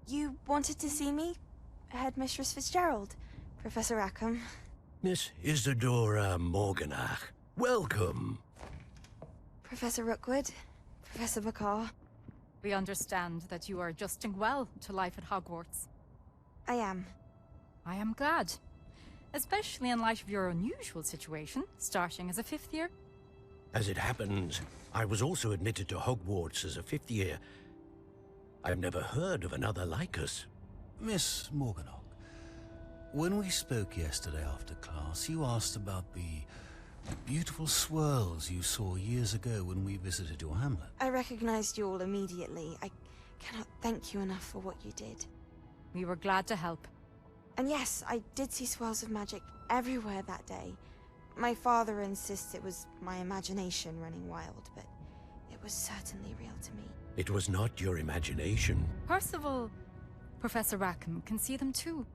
You wanted to see me? Headmistress Fitzgerald, Professor Rackham. Miss Isadora Morganach, welcome. Professor Rookwood, Professor Bakar. We understand that you are adjusting well to life at Hogwarts. I am. I am glad. Especially in light of your unusual situation, starting as a 5th year. As it happens, I was also admitted to Hogwarts as a 5th year. I've never heard of another like us. Miss Morganach, when we spoke yesterday after class, you asked about the beautiful swirls you saw years ago when we visited your hamlet. I recognized you all immediately. I cannot thank you enough for what you did. We were glad to help. And yes, I did see swirls of magic everywhere that day. My father insists it was my imagination running wild, but it was certainly real to me. It was not your imagination. Percival, Professor Rackham can see them too.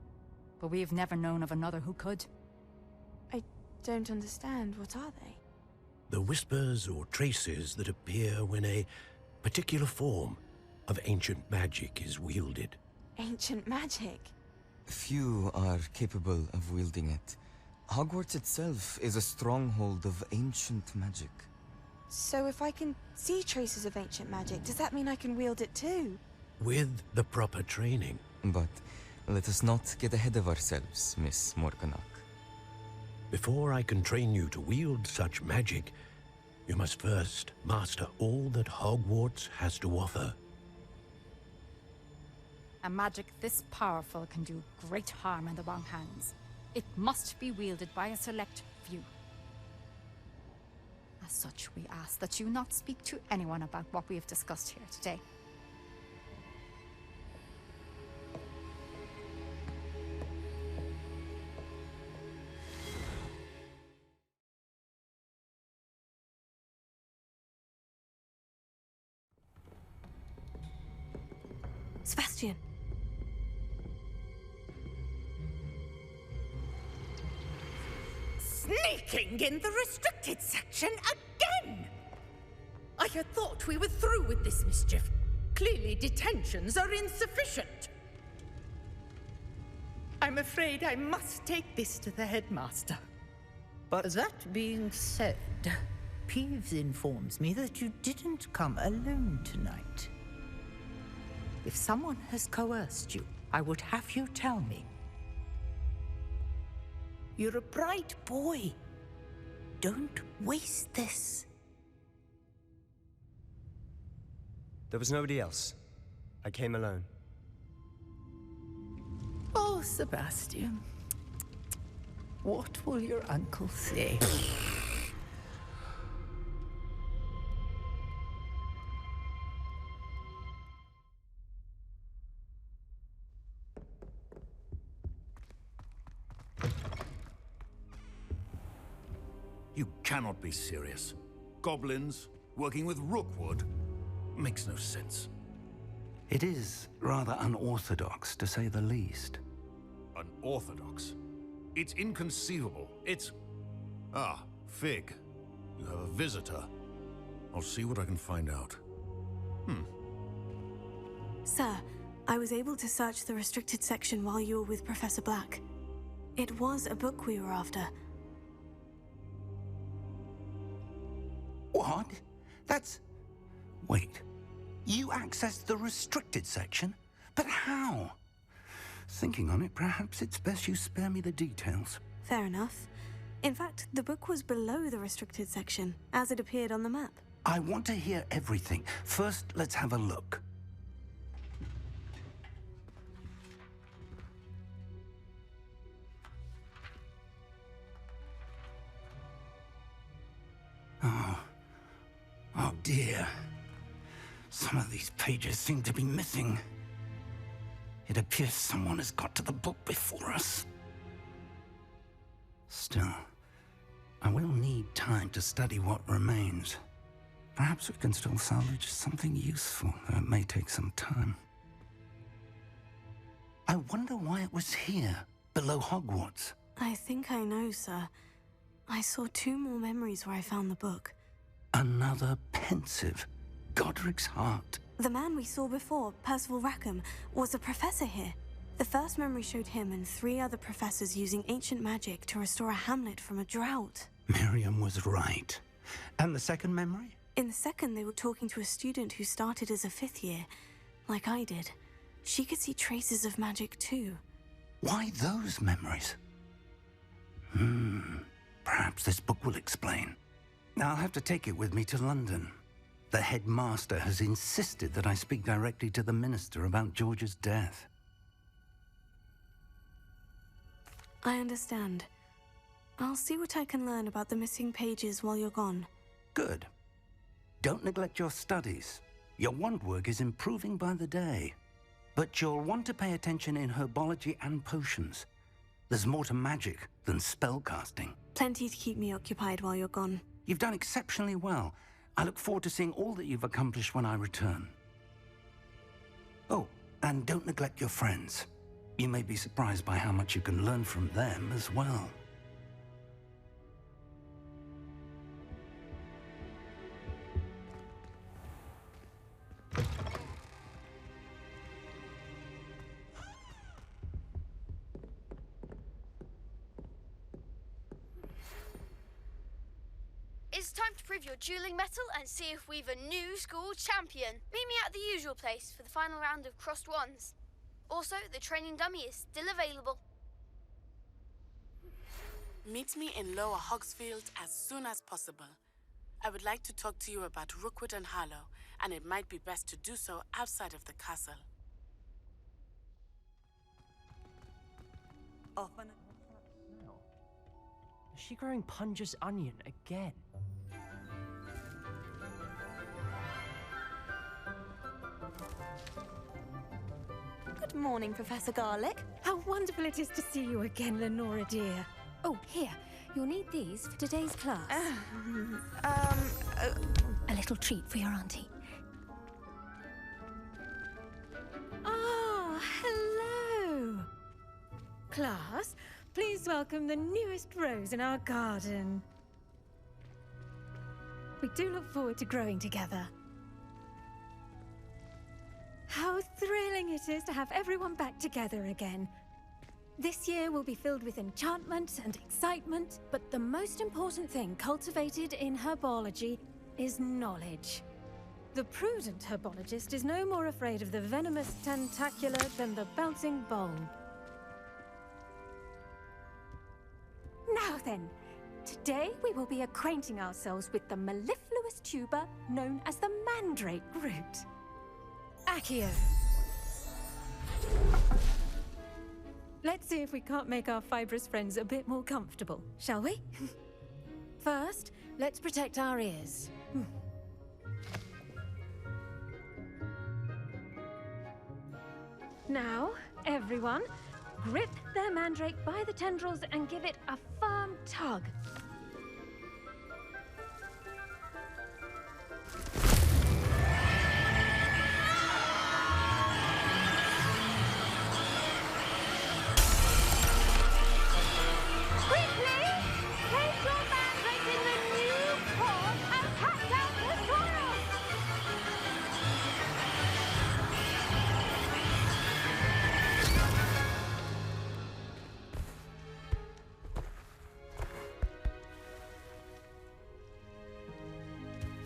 But we have never known of another who could. I don't understand. What are they? The whispers or traces that appear when a particular form of ancient magic is wielded. Ancient magic? Few are capable of wielding it. Hogwarts itself is a stronghold of ancient magic. So if I can see traces of ancient magic, does that mean I can wield it too? With the proper training. But let us not get ahead of ourselves, Miss Morganach. Before I can train you to wield such magic, you must first master all that Hogwarts has to offer. A magic this powerful can do great harm in the wrong hands. It must be wielded by a select few. As such, we ask that you not speak to anyone about what we have discussed here today. Sebastian. Sneaking in the restricted section again! I had thought we were through with this mischief. Clearly detentions are insufficient. I'm afraid I must take this to the headmaster. But that being said, Peeves informs me that you didn't come alone tonight. If someone has coerced you, I would have you tell me. You're a bright boy. Don't waste this. There was nobody else. I came alone. Oh, Sebastian. What will your uncle say? You cannot be serious. Goblins working with Rookwood makes no sense. It is rather unorthodox, to say the least. Unorthodox? It's inconceivable. It's... Ah, Fig. You have a visitor. I'll see what I can find out. Sir, I was able to search the restricted section while you were with Professor Black. It was a book we were after. What? That's... Wait. You accessed the restricted section? But how? Thinking on it, perhaps it's best you spare me the details. Fair enough. In fact, the book was below the restricted section, as it appeared on the map. I want to hear everything. First, let's have a look. Oh dear. Some of these pages seem to be missing. It appears someone has got to the book before us. Still, I will need time to study what remains. Perhaps we can still salvage something useful, though it may take some time. I wonder why it was here, below Hogwarts. I think I know, sir. I saw 2 more memories where I found the book. Another pensive. Godric's heart. The man we saw before, Percival Rackham, was a professor here. The first memory showed him and 3 other professors using ancient magic to restore a hamlet from a drought. Miriam was right. And the second memory? In the second, they were talking to a student who started as a 5th year, like I did. She could see traces of magic too. Why those memories? Perhaps this book will explain. I'll have to take it with me to London. The headmaster has insisted that I speak directly to the minister about George's death. I understand. I'll see what I can learn about the missing pages while you're gone. Good. Don't neglect your studies. Your wand work is improving by the day. But you'll want to pay attention in herbology and potions. There's more to magic than spellcasting. Plenty to keep me occupied while you're gone. You've done exceptionally well. I look forward to seeing all that you've accomplished when I return. Oh, and don't neglect your friends. You may be surprised by how much you can learn from them as well. It's time to prove your dueling mettle and see if we've a new school champion. Meet me at the usual place for the final round of crossed wands. Also, the training dummy is still available. Meet me in Lower Hogsfield as soon as possible. I would like to talk to you about Rookwood and Harlow, and it might be best to do so outside of the castle. Is she growing Punja's onion again? Good morning, Professor Garlick. How wonderful it is to see you again, Lenora dear. Oh, here. You'll need these for today's class. A little treat for your auntie. Ah, hello. Class, please welcome the newest rose in our garden. We do look forward to growing together. How thrilling it is to have everyone back together again. This year will be filled with enchantment and excitement, but the most important thing cultivated in herbology is knowledge. The prudent herbologist is no more afraid of the venomous tentacula than the bouncing bulb. Now then, today we will be acquainting ourselves with the mellifluous tuber known as the mandrake root. Accio. Let's see if we can't make our fibrous friends a bit more comfortable, shall we? First, let's protect our ears. Now, everyone, grip their mandrake by the tendrils and give it a firm tug.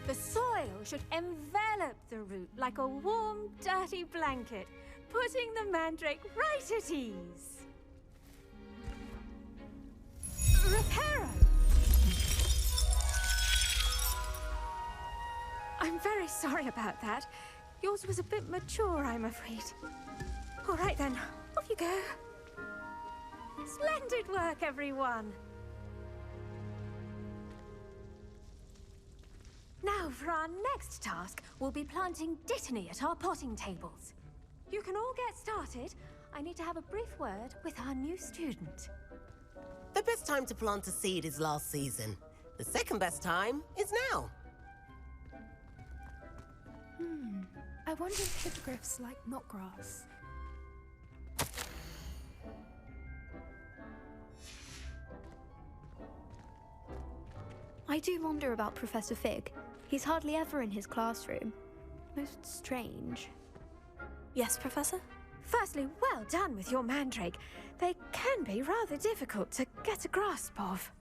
The soil should envelop the root like a warm, dirty blanket, putting the mandrake right at ease. Reparo! I'm very sorry about that. Yours was a bit mature, I'm afraid. All right then, off you go. Splendid work, everyone. Now, for our next task, we'll be planting dittany at our potting tables. You can all get started. I need to have a brief word with our new student. The best time to plant a seed is last season. The second best time is now. I wonder if hippogriffs like knotgrass. I do wonder about Professor Fig. He's hardly ever in his classroom. Most strange. Yes, Professor? Firstly, well done with your mandrake. They can be rather difficult to get a grasp of.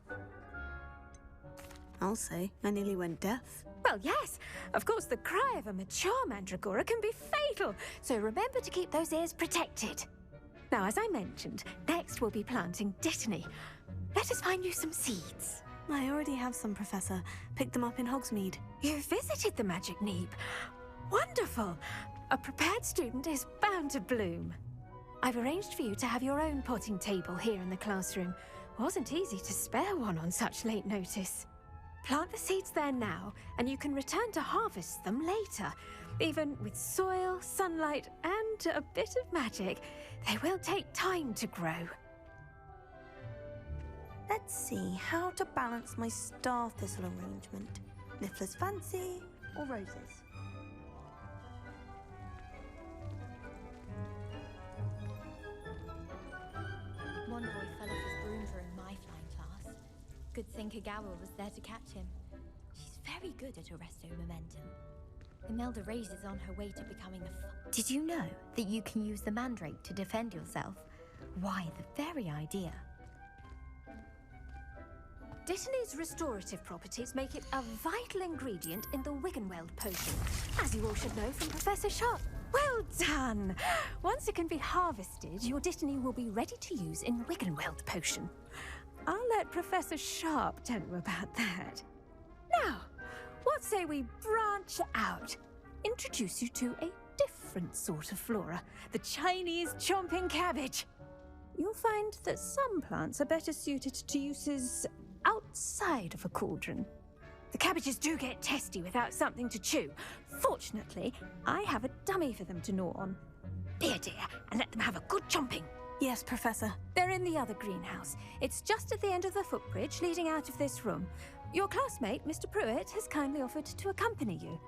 I'll say, I nearly went deaf. Well, yes. Of course, the cry of a mature mandragora can be fatal, so remember to keep those ears protected. Now, as I mentioned, next we'll be planting dittany. Let us find you some seeds. I already have some, Professor. Picked them up in Hogsmeade. You visited the Magic Neep. Wonderful. A prepared student is bound to bloom. I've arranged for you to have your own potting table here in the classroom. Wasn't easy to spare one on such late notice. Plant the seeds there now, and you can return to harvest them later. Even with soil, sunlight, and a bit of magic, they will take time to grow. Let's see how to balance my star thistle arrangement. Niffler's fancy or roses? One boy fell off his broom during my flying class. Good thing Kagawa was there to catch him. She's very good at arresto momentum. Imelda Reyes is on her way to becoming a Did you know that you can use the mandrake to defend yourself? Why, the very idea. Dittany's restorative properties make it a vital ingredient in the Wiggenweld potion, as you all should know from Professor Sharp. Well done! Once it can be harvested, your Dittany will be ready to use in Wiggenweld potion. I'll let Professor Sharp tell you about that. Now, what say we branch out? Introduce you to a different sort of flora, the Chinese chomping cabbage. You'll find that some plants are better suited to uses outside of a cauldron. The cabbages do get testy without something to chew. Fortunately, I have a dummy for them to gnaw on. Be a dear and let them have a good chomping. Yes, Professor. They're in the other greenhouse. It's just at the end of the footbridge leading out of this room. Your classmate, Mr. Pruitt, has kindly offered to accompany you.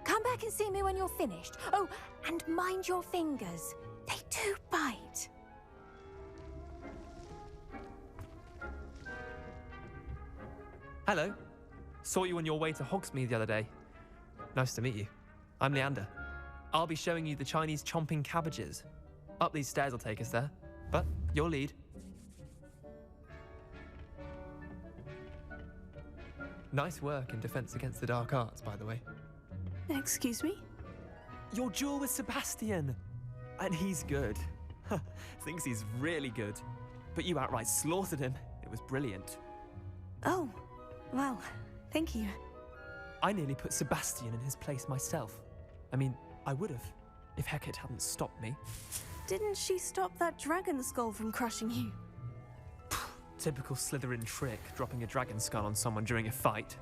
Come back and see me when you're finished. Oh, and mind your fingers. They do bite. Hello. Saw you on your way to Hogsmeade the other day. Nice to meet you. I'm Leander. I'll be showing you the Chinese chomping cabbages. Up these stairs will take us there, but your lead. Nice work in Defense Against the Dark Arts, by the way. Excuse me? Your duel with Sebastian! And he's good. Thinks he's really good. But you outright slaughtered him. It was brilliant. Oh, well, thank you. I nearly put Sebastian in his place myself. I mean, I would have, if Hecate hadn't stopped me. Didn't she stop that dragon skull from crushing you? Typical Slytherin trick, dropping a dragon skull on someone during a fight.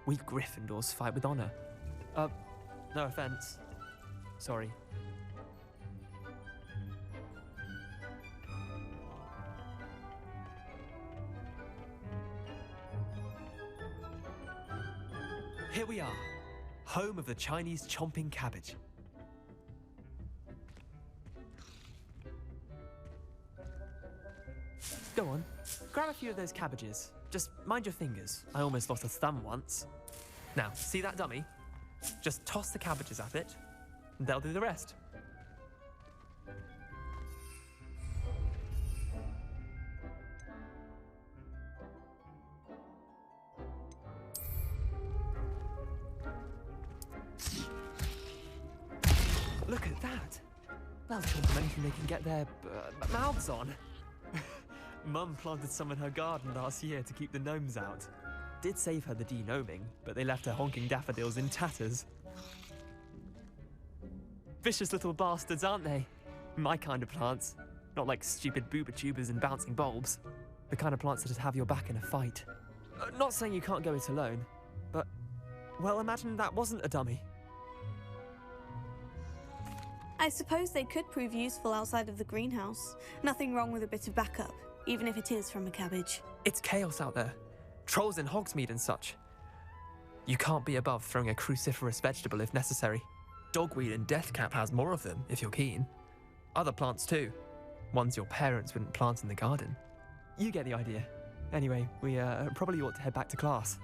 We Gryffindors fight with honor. No offense. Sorry. Here we are, home of the Chinese chomping cabbage. Go on, grab a few of those cabbages. Just mind your fingers. I almost lost a thumb once. Now, see that dummy? Just toss the cabbages at it, and they'll do the rest. Look at that! They'll chomp anything they can get their mouths on. Mum planted some in her garden last year to keep the gnomes out. Did save her the de-gnoming, but they left her honking daffodils in tatters. Vicious little bastards, aren't they? My kind of plants. Not like stupid booba tubers and bouncing bulbs. The kind of plants that'd have your back in a fight. Not saying you can't go it alone, but, well, imagine that wasn't a dummy. I suppose they could prove useful outside of the greenhouse. Nothing wrong with a bit of backup, even if it is from a cabbage. It's chaos out there. Trolls in Hogsmeade and such. You can't be above throwing a cruciferous vegetable if necessary. Dogweed and deathcap has more of them, if you're keen. Other plants too. Ones your parents wouldn't plant in the garden. You get the idea. Anyway, we probably ought to head back to class.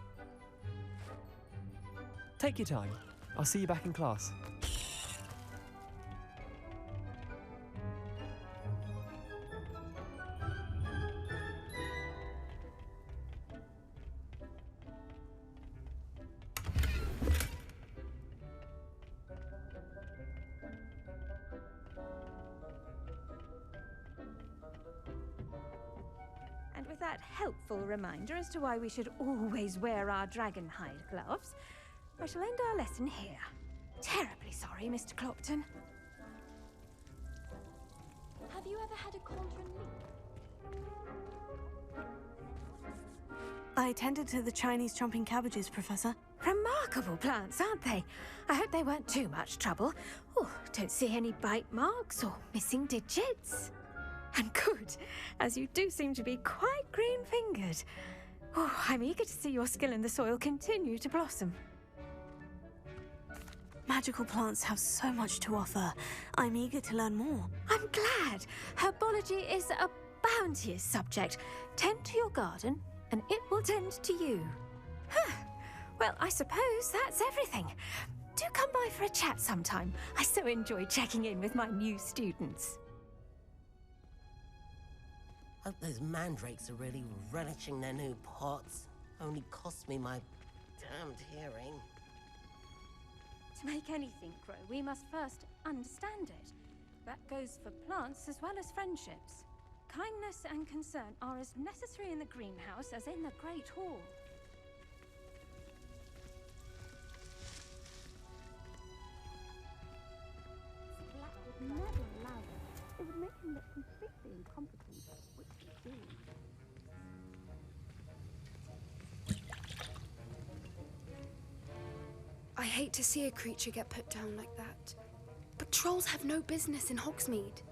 Take your time. I'll see you back in class. And with that helpful reminder as to why we should always wear our dragon hide gloves, I shall end our lesson here. Terribly sorry, Mr. Clopton. Have you ever had a cauldron leak? I tended to the Chinese chomping cabbages, Professor. Remarkable plants, aren't they? I hope they weren't too much trouble. Oh, don't see any bite marks or missing digits. And good, as you do seem to be quite green-fingered. Oh, I'm eager to see your skill in the soil continue to blossom. Magical plants have so much to offer. I'm eager to learn more. I'm glad. Herbology is a bounteous subject. Tend to your garden, and it will tend to you. Huh. Well, I suppose that's everything. Do come by for a chat sometime. I so enjoy checking in with my new students. Hope those mandrakes are really relishing their new pots. Only cost me my damned hearing. To make anything grow, we must first understand it. That goes for plants as well as friendships. Kindness and concern are as necessary in the greenhouse as in the Great Hall. Black would never allow it. It would make him look completely incompetent, which he did. I hate to see a creature get put down like that. But trolls have no business in Hogsmeade.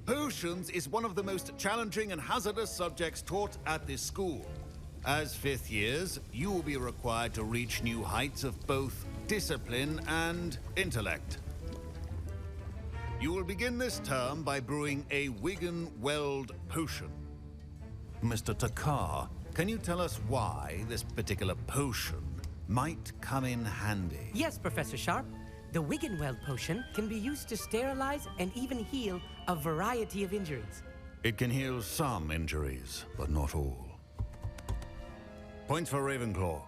Potions is one of the most challenging and hazardous subjects taught at this school. As fifth years, you will be required to reach new heights of both discipline and intellect. You will begin this term by brewing a Wigan-Weld potion. Mr. Takar, can you tell us why this particular potion might come in handy? Yes, Professor Sharp. The Wiggenweld potion can be used to sterilize and even heal a variety of injuries. It can heal some injuries, but not all. Points for Ravenclaw.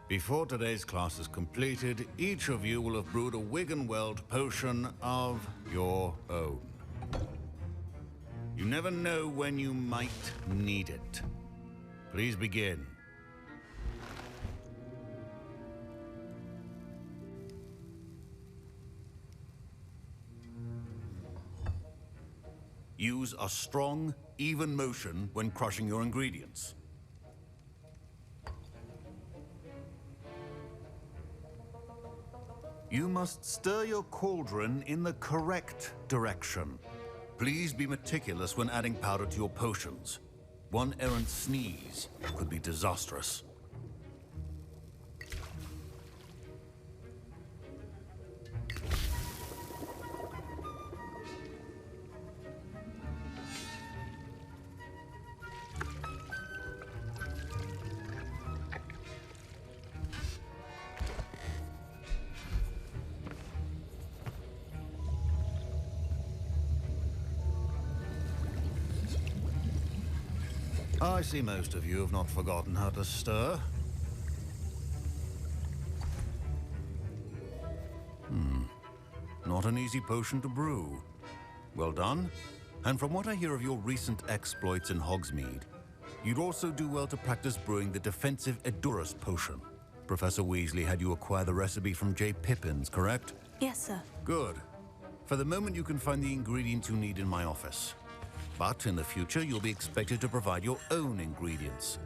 Before today's class is completed, each of you will have brewed a Wiggenweld potion of your own. You never know when you might need it. Please begin. Use a strong, even motion when crushing your ingredients. You must stir your cauldron in the correct direction. Please be meticulous when adding powder to your potions. One errant sneeze could be disastrous. I see most of you have not forgotten how to stir. Not an easy potion to brew. Well done. And from what I hear of your recent exploits in Hogsmeade, you'd also do well to practice brewing the defensive Edurus potion. Professor Weasley had you acquire the recipe from J. Pippins, correct? Yes, sir. Good. For the moment, you can find the ingredients you need in my office. But in the future, you'll be expected to provide your own ingredients.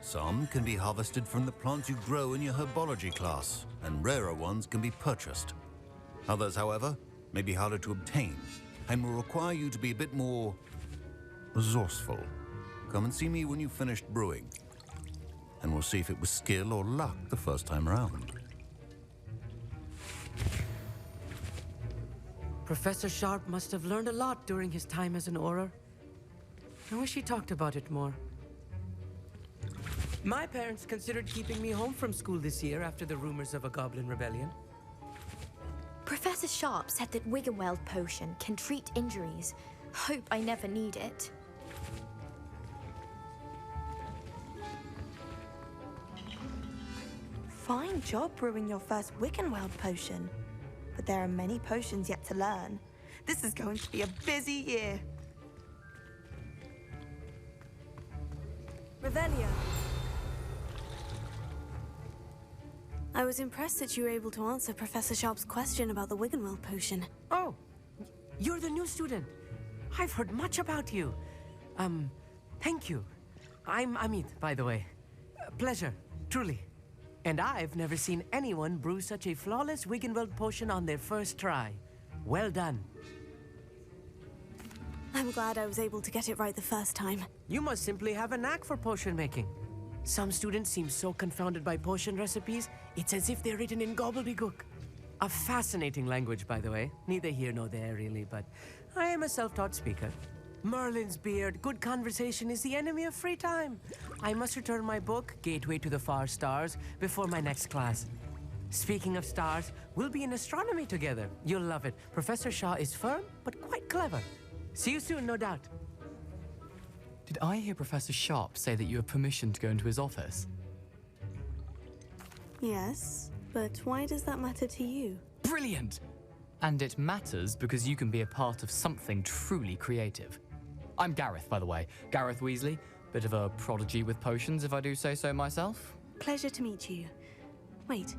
Some can be harvested from the plants you grow in your herbology class, and rarer ones can be purchased. Others, however, may be harder to obtain, and will require you to be a bit more resourceful. Come and see me when you've finished brewing, and we'll see if it was skill or luck the first time around. Professor Sharp must have learned a lot during his time as an Auror. I wish he talked about it more. My parents considered keeping me home from school this year after the rumors of a goblin rebellion. Professor Sharp said that Wiggenweld potion can treat injuries. Hope I never need it. Fine job brewing your first Wiggenweld potion. But there are many potions yet to learn. This is going to be a busy year. Revelio. I was impressed that you were able to answer Professor Sharp's question about the Wiggenweld potion. Oh, you're the new student. I've heard much about you. Thank you. I'm Amit, by the way. Pleasure, truly. And I've never seen anyone brew such a flawless Wiggenweld potion on their first try. Well done. I'm glad I was able to get it right the first time. You must simply have a knack for potion making. Some students seem so confounded by potion recipes, it's as if they're written in gobbledygook. A fascinating language, by the way. Neither here nor there, really, but I am a self-taught speaker. Merlin's beard, good conversation is the enemy of free time. I must return my book, Gateway to the Far Stars, before my next class. Speaking of stars, we'll be in astronomy together. You'll love it. Professor Shah is firm, but quite clever. See you soon, no doubt. Did I hear Professor Sharp say that you have permission to go into his office? Yes, but why does that matter to you? Brilliant! And it matters because you can be a part of something truly creative. I'm Gareth, by the way. Gareth Weasley. Bit of a prodigy with potions, if I do say so myself. Pleasure to meet you. Wait,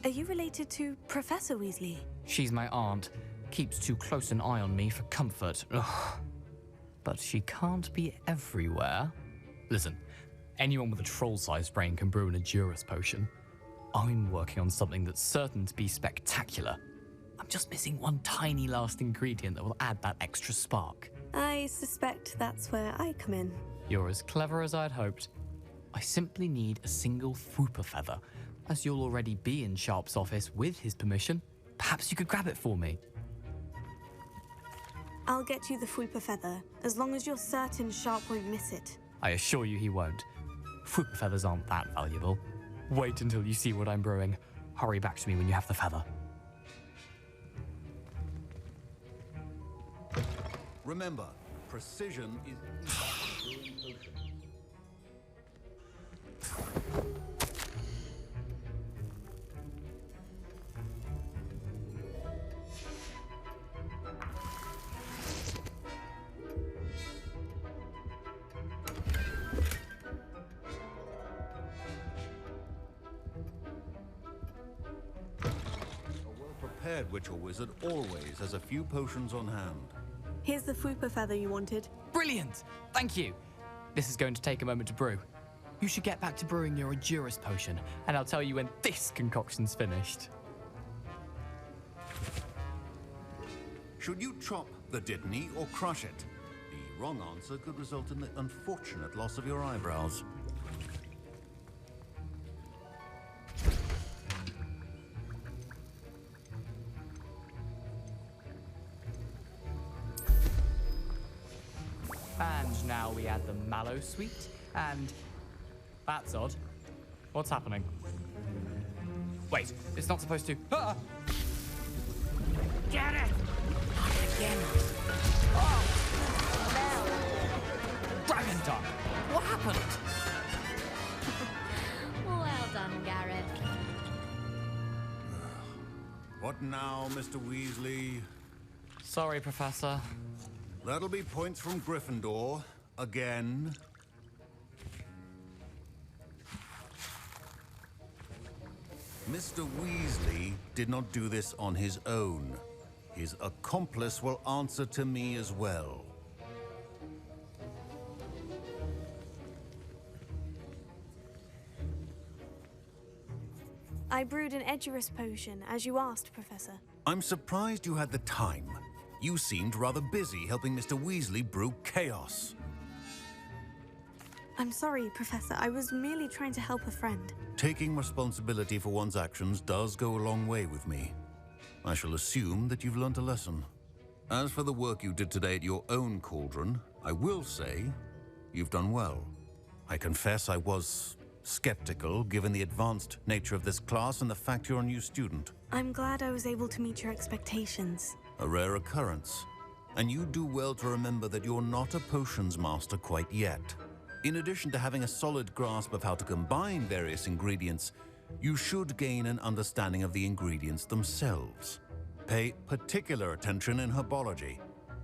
are you related to Professor Weasley? She's my aunt. Keeps too close an eye on me for comfort. Ugh. But she can't be everywhere. Listen, anyone with a troll-sized brain can brew an Edurus potion. I'm working on something that's certain to be spectacular. I'm just missing one tiny last ingredient that will add that extra spark. I suspect that's where I come in. You're as clever as I'd hoped. I simply need a single Fwooper feather. As you'll already be in Sharp's office with his permission, perhaps you could grab it for me. I'll get you the Fwooper feather, as long as you're certain Sharp won't miss it. I assure you he won't. Fwooper feathers aren't that valuable. Wait until you see what I'm brewing. Hurry back to me when you have the feather. Remember, precision is prepared witch or wizard always has a few potions on hand. Here's the Fwooper feather you wanted. Brilliant! Thank you! This is going to take a moment to brew. You should get back to brewing your Edurus potion, and I'll tell you when this concoction's finished. Should you chop the Dittany or crush it? The wrong answer could result in the unfortunate loss of your eyebrows. And now we add the mallow sweet, and that's odd. What's happening? Wait, it's not supposed to. Ah! Get it! Not again. Oh! Dragon Tongue! What happened? Well done, Gareth. What now, Mr. Weasley? Sorry, Professor. That'll be points from Gryffindor, again. Mr. Weasley did not do this on his own. His accomplice will answer to me as well. I brewed an Edurus potion, as you asked, Professor. I'm surprised you had the time. You seemed rather busy helping Mr. Weasley brew chaos. I'm sorry, Professor. I was merely trying to help a friend. Taking responsibility for one's actions does go a long way with me. I shall assume that you've learnt a lesson. As for the work you did today at your own cauldron, I will say you've done well. I confess I was skeptical, given the advanced nature of this class and the fact you're a new student. I'm glad I was able to meet your expectations. A rare occurrence. And you do well to remember that you're not a potions master quite yet. In addition to having a solid grasp of how to combine various ingredients, you should gain an understanding of the ingredients themselves. Pay particular attention in herbology.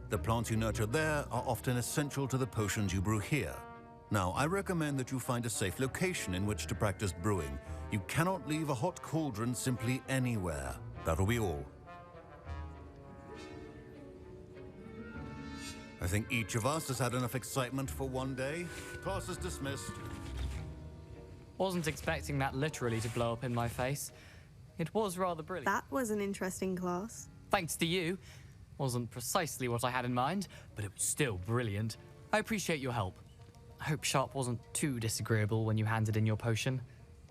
The plants you nurture there are often essential to the potions you brew here. Now, I recommend that you find a safe location in which to practice brewing. You cannot leave a hot cauldron simply anywhere. That'll be all. I think each of us has had enough excitement for one day. Class is dismissed. Wasn't expecting that literally to blow up in my face. It was rather brilliant. That was an interesting class. Thanks to you. Wasn't precisely what I had in mind, but it was still brilliant. I appreciate your help. I hope Sharp wasn't too disagreeable when you handed in your potion.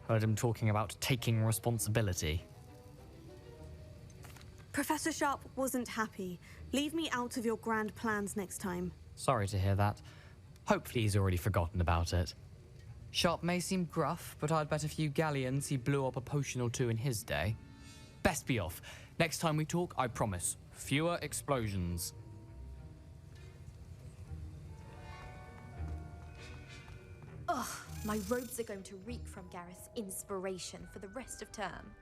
Heard him talking about taking responsibility. Professor Sharp wasn't happy. Leave me out of your grand plans next time. Sorry to hear that. Hopefully he's already forgotten about it. Sharp may seem gruff, but I'd bet a few galleons he blew up a potion or two in his day. Best be off. Next time we talk, I promise, fewer explosions. Ugh, my robes are going to reek from Gareth's inspiration for the rest of term.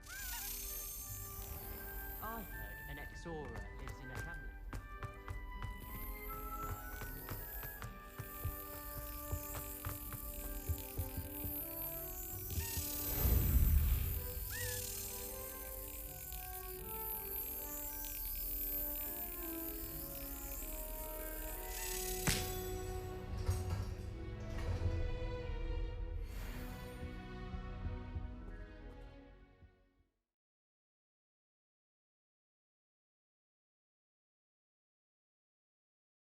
I heard an Exora